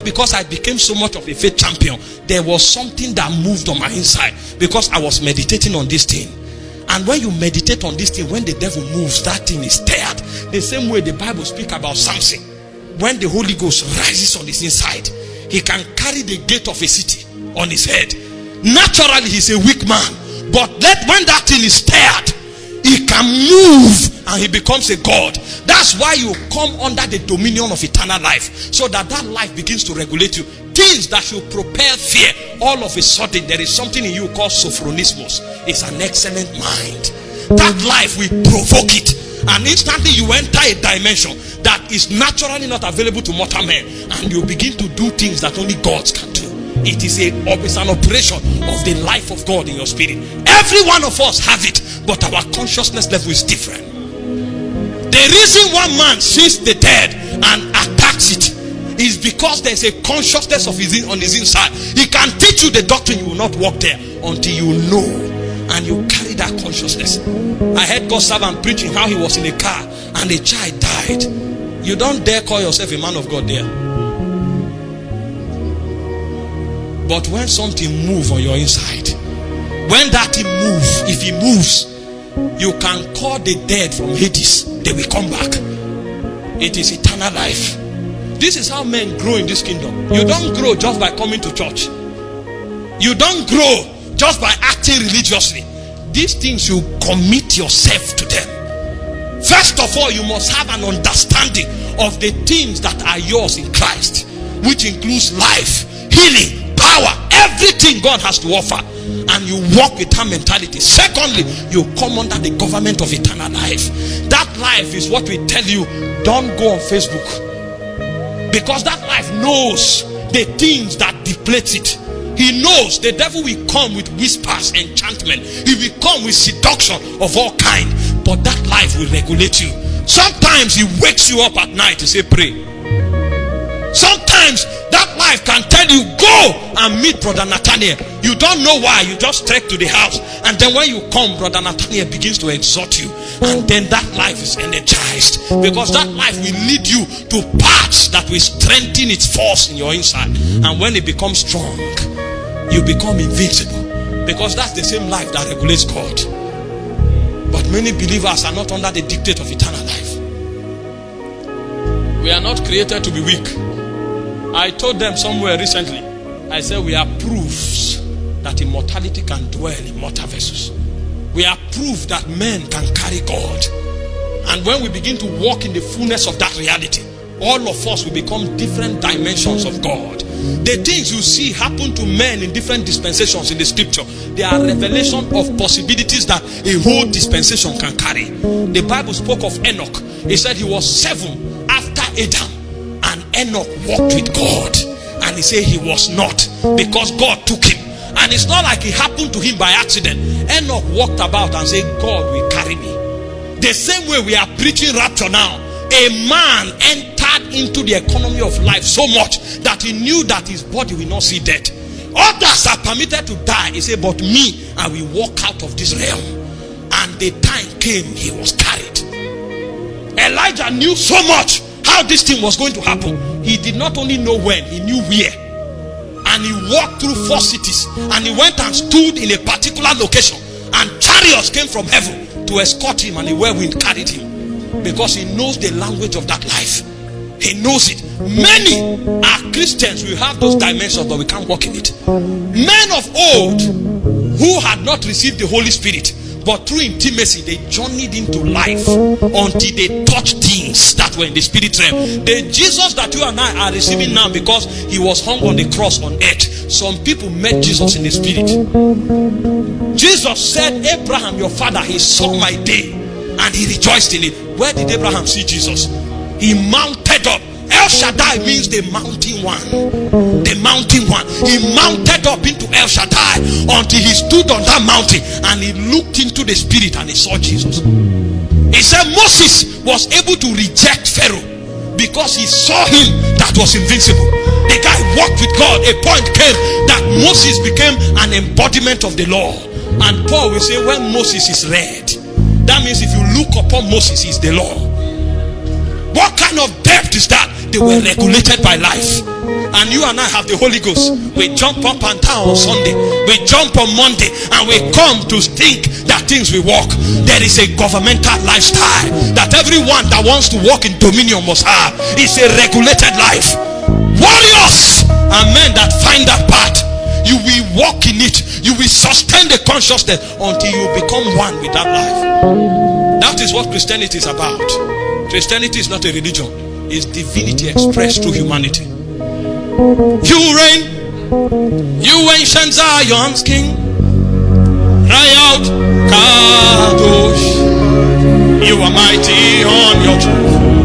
because I became so much of a faith champion, there was something that moved on my inside because I was meditating on this thing. And when you meditate on this thing, when the devil moves, that thing is stirred. The same way the Bible speaks about Samson. When the Holy Ghost rises on his inside, he can carry the gate of a city on his head. Naturally, he's a weak man. But when that thing is stirred, he can move and he becomes a God. That's why you come under the dominion of eternal life, so that life begins to regulate you. Things that should propel fear, all of a sudden there is something in you called sophronismus. It's an excellent mind. That life will provoke it, and instantly you enter a dimension that is naturally not available to mortal men, and you begin to do things that only gods can do. It is an operation of the life of God in your spirit. Every one of us have it, but our consciousness level is different. The reason one man sees the dead and attacks it is because there's a consciousness of on his inside. He can teach you the doctrine, you will not walk there until you know and you carry that consciousness. I heard God's servant preaching how he was in a car and a child died. You don't dare call yourself a man of God there. But when something moves on your inside, when that thing moves, if it moves, you can call the dead from Hades, they will come back. It is eternal life. This is how men grow in this kingdom. You don't grow just by coming to church. You don't grow just by acting religiously. These things, you commit yourself to them. First of all, you must have an understanding of the things that are yours in Christ, which includes life, healing, power, everything God has to offer. And you walk with that mentality. Secondly, you come under the government of eternal life. That life is what we tell you, don't go on Facebook, because that life knows the things that deplete it. He knows the devil will come with whispers, enchantment. He will come with seduction of all kind. But that life will regulate you. Sometimes he wakes you up at night to say pray. Sometimes that life can tell you go and meet Brother Nathaniel. You don't know why, you just trek to the house, and then when you come, Brother Nathaniel begins to exhort you, and then that life is energized, because that life will lead you to paths that will strengthen its force in your inside. And when it becomes strong, you become invincible, because that's the same life that regulates God. But many believers are not under the dictate of eternal life. We are not created to be weak. I told them somewhere recently, I said we are proofs that immortality can dwell in mortal vessels. We are proof that men can carry God. And when we begin to walk in the fullness of that reality, all of us will become different dimensions of God. The things you see happen to men in different dispensations in the scripture, they are revelation of possibilities that a whole dispensation can carry. The Bible spoke of Enoch. It said he was 7 after Adam, and Enoch walked with God, and he said he was not, because God took him. And it's not like it happened to him by accident. Enoch walked about and said, God will carry me. The same way we are preaching rapture now. A man entered into the economy of life so much that he knew that his body will not see death. Others are permitted to die. He said, but me, I will walk out of this realm. And the time came, he was carried. Elijah knew so much how this thing was going to happen. He did not only know when, he knew where. And he walked through 4 cities, and he went and stood in a particular location, and chariots came from heaven to escort him, and the whirlwind carried him, because he knows the language of that life. He knows it. Many are Christians, we have those dimensions, but we can't walk in it. Men of old who had not received the Holy Spirit, but through intimacy they journeyed into life until they touched things that were in the spirit realm. The Jesus that you and I are receiving now, because he was hung on the cross on earth, some people met Jesus in the spirit. Jesus said, Abraham your father, he saw my day and he rejoiced in it. Where did Abraham see Jesus? He mounted up. El Shaddai means the mountain one. The mountain one. He mounted up into El Shaddai until he stood on that mountain and he looked into the spirit and he saw Jesus. He said Moses was able to reject Pharaoh because he saw him that was invincible. The guy walked with God. A point came that Moses became an embodiment of the law. And Paul will say, when Moses is read, that means if you look upon Moses, he's the law. What kind of depth is that? They were regulated by life. And you and I have the Holy Ghost. We jump up and down on Sunday, we jump on Monday, and we come to think that things will work. There is a governmental lifestyle that everyone that wants to walk in dominion must have. It's a regulated life. Warriors are men that find that path. You will walk in it. You will sustain the consciousness until you become one with that life. That is what Christianity is about. Christianity is not a religion. It's divinity expressed through humanity. You reign, you ancient Zion's king. Cry out, Kadosh. You are mighty on your throne.